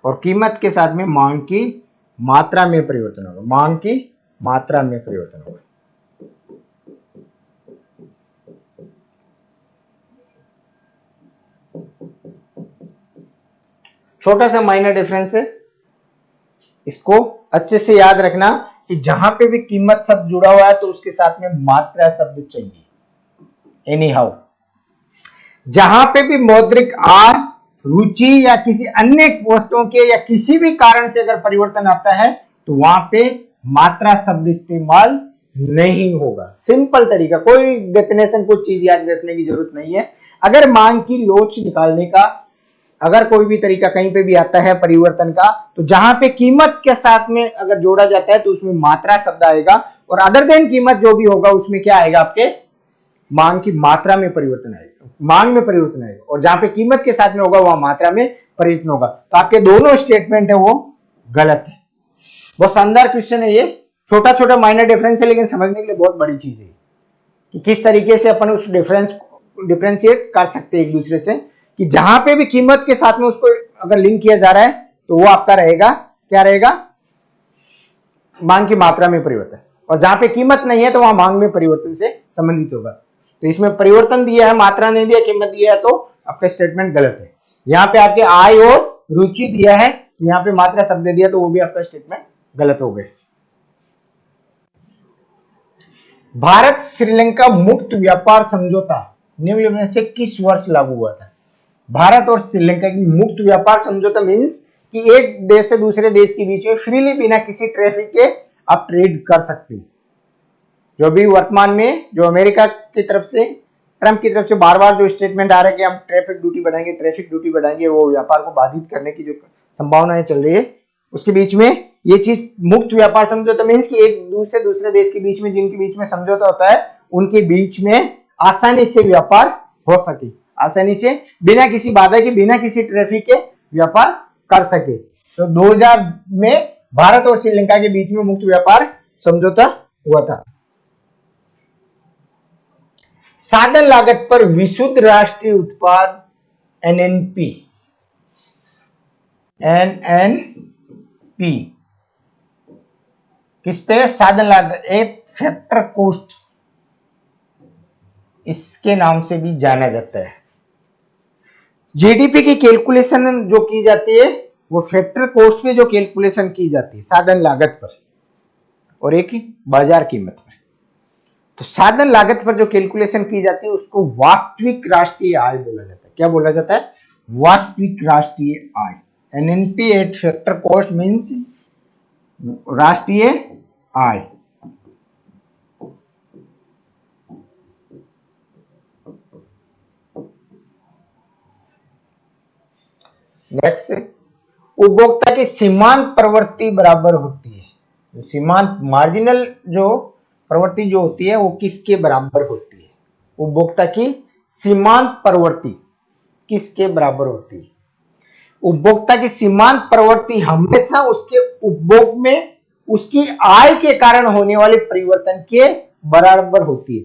और कीमत के साथ में मांग की मात्रा में परिवर्तन होगा। मांग की मात्रा में परिवर्तन होगा। छोटा सा माइनर डिफरेंस है, इसको अच्छे से याद रखना कि जहां पे भी कीमत शब्द जुड़ा हुआ है तो उसके साथ में मात्रा शब्द चाहिए। एनी हाउ, जहां पे भी मौद्रिक आय, रुचि या किसी अन्य वस्तुओं के या किसी भी कारण से अगर परिवर्तन आता है तो वहां पे मात्रा शब्द इस्तेमाल नहीं होगा। सिंपल तरीका, कोई डेफिनेशन कुछ चीज याद रखने की जरूरत नहीं है। अगर मांग की लोच निकालने का अगर कोई भी तरीका कहीं पे भी आता है परिवर्तन का, तो जहां पे कीमत के साथ में अगर जोड़ा जाता है तो उसमें मात्रा शब्द आएगा, और अदर देन कीमत जो भी होगा उसमें क्या आएगा? आपके मांग की मात्रा में परिवर्तन आएगा, मांग में परिवर्तन आएगा। और जहां पे कीमत के साथ में होगा वहां मात्रा में परिवर्तन होगा। तो आपके दोनों स्टेटमेंट है वो गलत है। बहुत शानदार क्वेश्चन है ये। छोटा छोटा माइनर डिफरेंस है, लेकिन समझने के लिए बहुत बड़ी चीज है कि किस तरीके से अपन उस डिफरेंशिएट कर सकते हैं एक दूसरे से, कि जहां पे भी कीमत के साथ में उसको अगर लिंक किया जा रहा है तो वो आपका रहेगा, क्या रहेगा? मांग की मात्रा में परिवर्तन। और जहां पे कीमत नहीं है तो वहां मांग में परिवर्तन से संबंधित होगा। तो इसमें परिवर्तन दिया है, मात्रा नहीं दिया, कीमत दिया है, तो आपका स्टेटमेंट गलत है। यहाँ पे आपके आय और रुचि दिया है, यहाँ पे मात्रा शब्द दिया, तो वो भी आपका स्टेटमेंट गलत हो गए। भारत श्रीलंका मुक्त व्यापार समझौता निम्नलिखित में से किस वर्ष लागू हुआ था? भारत और श्रीलंका की मुक्त व्यापार समझौता मींस कि एक देश से दूसरे देश के बीच में फ्रीली बिना किसी ट्रैफिक के आप ट्रेड कर सकते हो। जो अभी वर्तमान में जो अमेरिका की तरफ से, ट्रंप की तरफ से बार बार जो स्टेटमेंट आ रहा है कि हम ट्रैफिक ड्यूटी बढ़ाएंगे, वो व्यापार को बाधित करने की जो संभावनाएं चल रही है, उसके बीच में ये चीज मुक्त व्यापार समझौता मीन्स कि एक दूसरे देश के बीच में, जिनके बीच में समझौता होता है, उनके बीच में आसानी से व्यापार हो सके, आसानी से बिना किसी बाधा के, बिना किसी ट्रैफिक के व्यापार कर सके। तो 2000 में भारत और श्रीलंका के बीच में मुक्त व्यापार समझौता हुआ था। साधन लागत पर विशुद्ध राष्ट्रीय उत्पाद एनएनपी किस पे? साधन लागत, एक फैक्टर कॉस्ट इसके नाम से भी जाना जाता है। जीडीपी की कैलकुलेशन जो की जाती है वो फैक्टर कॉस्ट पे जो कैलकुलेशन की जाती है साधन लागत पर और एक बाजार कीमत पर। तो साधन लागत पर जो कैलकुलेशन की जाती है उसको वास्तविक राष्ट्रीय आय बोला जाता है। क्या बोला जाता है? वास्तविक राष्ट्रीय आय। NNP at factor cost means राष्ट्रीय आय। नेक्स्ट, उपभोक्ता की सीमांत प्रवृत्ति बराबर होती है। सीमांत मार्जिनल जो प्रवृत्ति जो होती है वो किसके बराबर होती है? उपभोक्ता की सीमांत प्रवृत्ति किसके बराबर होती है? उपभोक्ता की सीमांत प्रवृत्ति हमेशा उसके उपभोग में उसकी आय के कारण होने वाले परिवर्तन के बराबर होती है।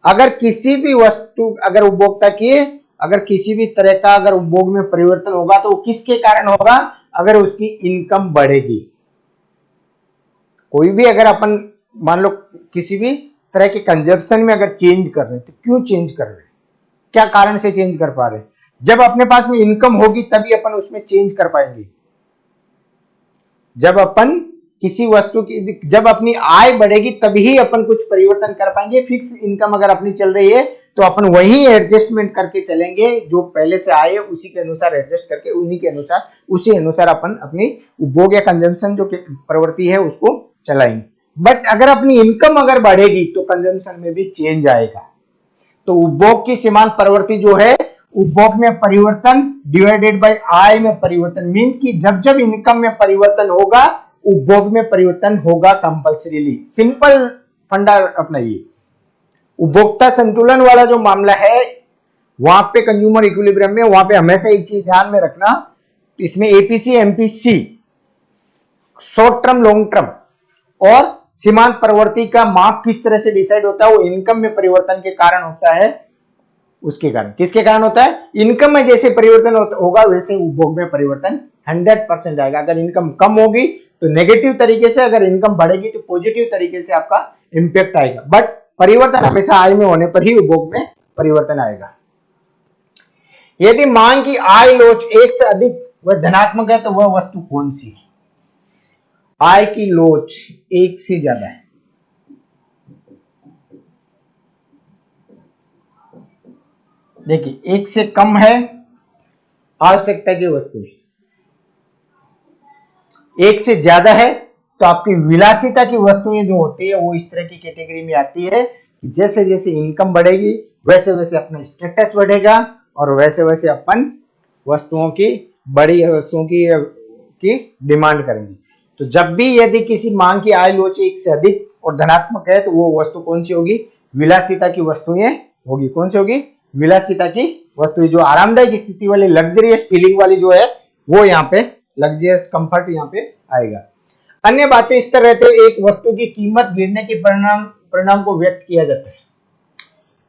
अगर किसी भी वस्तु, अगर उपभोक्ता की अगर किसी भी तरह का अगर उपभोग में परिवर्तन होगा तो वो किसके कारण होगा? अगर उसकी इनकम बढ़ेगी। कोई भी अगर अपन मान लो किसी भी तरह के कंजप्शन में अगर चेंज कर रहे हैं तो क्यों चेंज कर रहे हैं? क्या कारण से चेंज कर पा रहे हैं? जब अपने पास में इनकम होगी तभी अपन उसमें चेंज कर पाएंगे। जब अपन किसी वस्तु की, जब अपनी आय बढ़ेगी तभी अपन कुछ परिवर्तन कर पाएंगे। फिक्स इनकम अगर अपनी चल रही है तो अपन वही एडजस्टमेंट करके चलेंगे, जो पहले से आए उसी के अनुसार एडजस्ट करके उसी अनुसार अपन अपनी उपभोग या कंजम्पशन जो प्रवृत्ति है उसको चलाएंगे। बट अगर अपनी इनकम अगर बढ़ेगी तो कंजम्पशन में भी चेंज आएगा। तो उपभोग की सीमांत प्रवृत्ति जो है, उपभोग में परिवर्तन डिवाइडेड बाय आय में परिवर्तन मींस कि जब जब इनकम में परिवर्तन होगा उपभोग में परिवर्तन होगा कंपल्सरीली। सिंपल फंडा अपनाइए। उपभोक्ता संतुलन वाला जो मामला है वहां पे कंज्यूमर इक्विलिब्रियम में, वहां पे हमेशा एक चीज ध्यान में रखना, इसमें APC MPC short term long term और सीमांत प्रवृत्ति का माप किस तरह से डिसाइड होता है? वो इनकम में परिवर्तन के कारण होता है। उसके कारण, किसके कारण होता है? इनकम में जैसे परिवर्तन होगा वैसे उपभोग में परिवर्तन 100% आएगा। अगर इनकम कम होगी तो नेगेटिव तरीके से, अगर इनकम बढ़ेगी तो पॉजिटिव तरीके से आपका इंपैक्ट आएगा। बट परिवर्तन हमेशा आय में होने पर ही उपभोग में परिवर्तन आएगा। यदि मांग की आय लोच एक से अधिक व धनात्मक है तो वह वस्तु कौन सी है? आय की लोच एक से ज्यादा है, देखिए एक से कम है आवश्यकता की वस्तु, एक से ज्यादा है तो आपकी विलासिता की वस्तुएं जो होती है वो इस तरह की कैटेगरी में आती है कि जैसे जैसे इनकम बढ़ेगी वैसे वैसे अपना स्टेटस बढ़ेगा और वैसे वैसे अपन वस्तुओं की, बड़ी वस्तुओं की डिमांड करेंगे। तो जब भी यदि किसी मांग की आय लोच एक से अधिक और धनात्मक है तो वो वस्तु कौन सी होगी? विलासिता की वस्तुएं होगी। कौन सी होगी? विलासिता की वस्तुएं, जो आरामदायक स्थिति वाली लग्जरियस फीलिंग वाली जो है वो यहाँ पे लग्जरियस कंफर्ट यहाँ पे आएगा। अन्य बातें इस तरह रहते हुए एक वस्तु की कीमत गिरने के परिणाम को व्यक्त किया जाता है।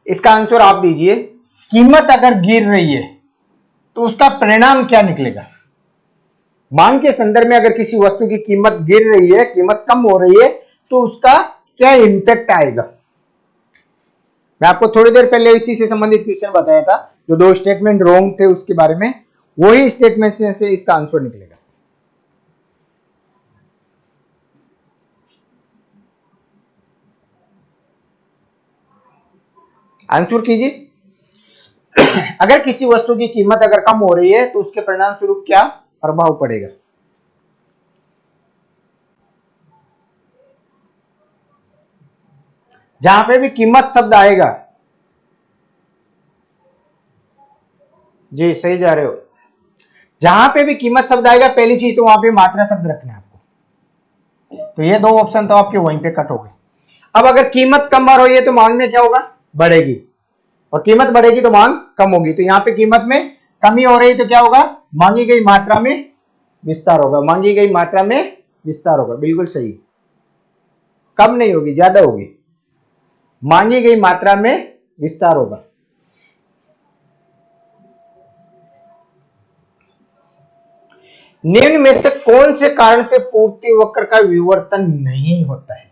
इसका आंसर आप दीजिए। कीमत अगर गिर रही है तो उसका परिणाम क्या निकलेगा? मांग के संदर्भ में अगर किसी वस्तु की कीमत गिर रही है, कीमत कम हो रही है तो उसका क्या इंपैक्ट आएगा? मैं आपको थोड़ी देर पहले इसी से संबंधित क्वेश्चन बताया था, जो दो स्टेटमेंट रॉन्ग थे उसके बारे में, वही स्टेटमेंट से इसका आंसर निकलेगा। आंसर कीजिए। अगर किसी वस्तु की कीमत अगर कम हो रही है तो उसके परिणाम स्वरूप क्या प्रभाव पड़ेगा? जहां पे भी कीमत शब्द आएगा, जी सही जा रहे हो, जहां पे भी कीमत शब्द आएगा पहली चीज तो वहां पे मात्रा शब्द रखना है आपको। तो ये दो ऑप्शन तो आपके वहीं पे कट हो गए। अब अगर कीमत कम हो रही है तो मांग में क्या होगा, बढ़ेगी, और कीमत बढ़ेगी तो मांग कम होगी। तो यहां पे कीमत में कमी हो रही है तो क्या होगा, मांगी गई मात्रा में विस्तार होगा, मांगी गई मात्रा में विस्तार होगा, बिल्कुल सही। कम नहीं होगी, ज्यादा होगी, मांगी गई मात्रा में विस्तार होगा। निम्न में से कौन से कारण से पूर्ति वक्र का विवर्तन नहीं होता है?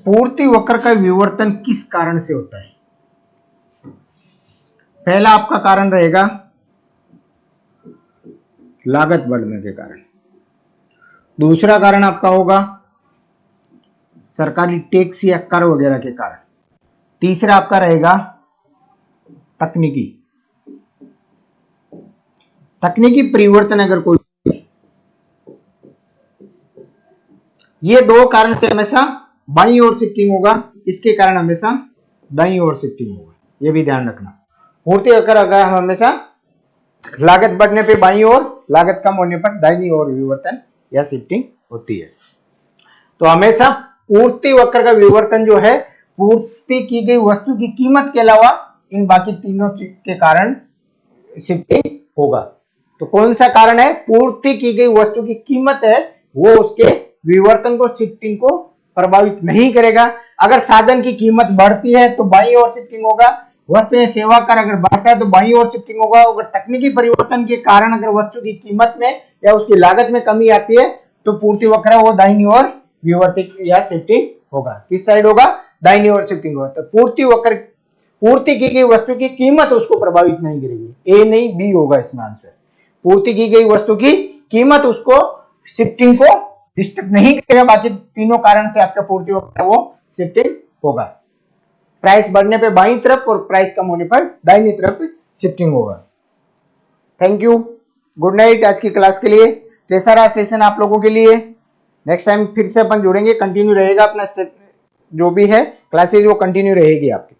पूर्ति वक्र का विवर्तन किस कारण से होता है? पहला आपका कारण रहेगा लागत बढ़ने के कारण, दूसरा कारण आपका होगा सरकारी टैक्स या कर वगैरह के कारण, तीसरा आपका रहेगा तकनीकी परिवर्तन। अगर कोई, ये दो कारण से हमेशा बाईं ओर शिफ्टिंग होगा, इसके कारण हमेशा दाईं ओर शिफ्टिंग होगा, ये भी ध्यान रखना। पूर्ति वक्र अगर हम हमेशा लागत बढ़ने पे बाईं ओर, लागत कम होने पर दाहिनी ओर विवर्तन या शिफ्टिंग होती है। तो हमेशा पूर्ति वक्र का विवर्तन जो है, पूर्ति की गई वस्तु की कीमत के अलावा इन बाकी तीनों के कारण शिफ्टिंग होगा। तो कौन सा कारण है, पूर्ति की गई वस्तु की कीमत है, वो उसके विवर्तन को, शिफ्टिंग को प्रभावित नहीं करेगा। अगर साधन की कीमत बढ़ती है तो बाईं ओर शिफ्टिंग होगा, वस्तु या सेवा कर अगर बढ़ता है तो बाईं ओर शिफ्टिंग होगा। अगर तकनीकी परिवर्तन के कारण अगर वस्तु की कीमत में या उसकी लागत में कमी आती है तो पूर्ति वक्र वो दाहिनी ओर विवर्तित या शिफ्टिंग होगा। किस साइड होगा, दाहिनी ओर शिफ्टिंग होगा। तो पूर्ति वक्र, पूर्ति की गई वस्तु की कीमत उसको प्रभावित नहीं करेगी, ए नहीं बी होगा इसमें आंसर। पूर्ति की गई वस्तु की कीमत उसको शिफ्टिंग को डिस्टर्ब नहीं करेगा, बाकी तीनों कारण से आपका पूर्ति वक्र वो शिफ्टिंग होगा। प्राइस बढ़ने पे बाईं तरफ और प्राइस कम होने पर दाहिनी तरफ शिफ्टिंग होगा। Thank you, good night. आज की क्लास के लिए कैसा रहा सेशन आप लोगों के लिए? नेक्स्ट टाइम फिर से अपन जुड़ेंगे, कंटिन्यू रहेगा अपना जो भी है क्लासेज वो कंटिन्यू रहेगी आपकी।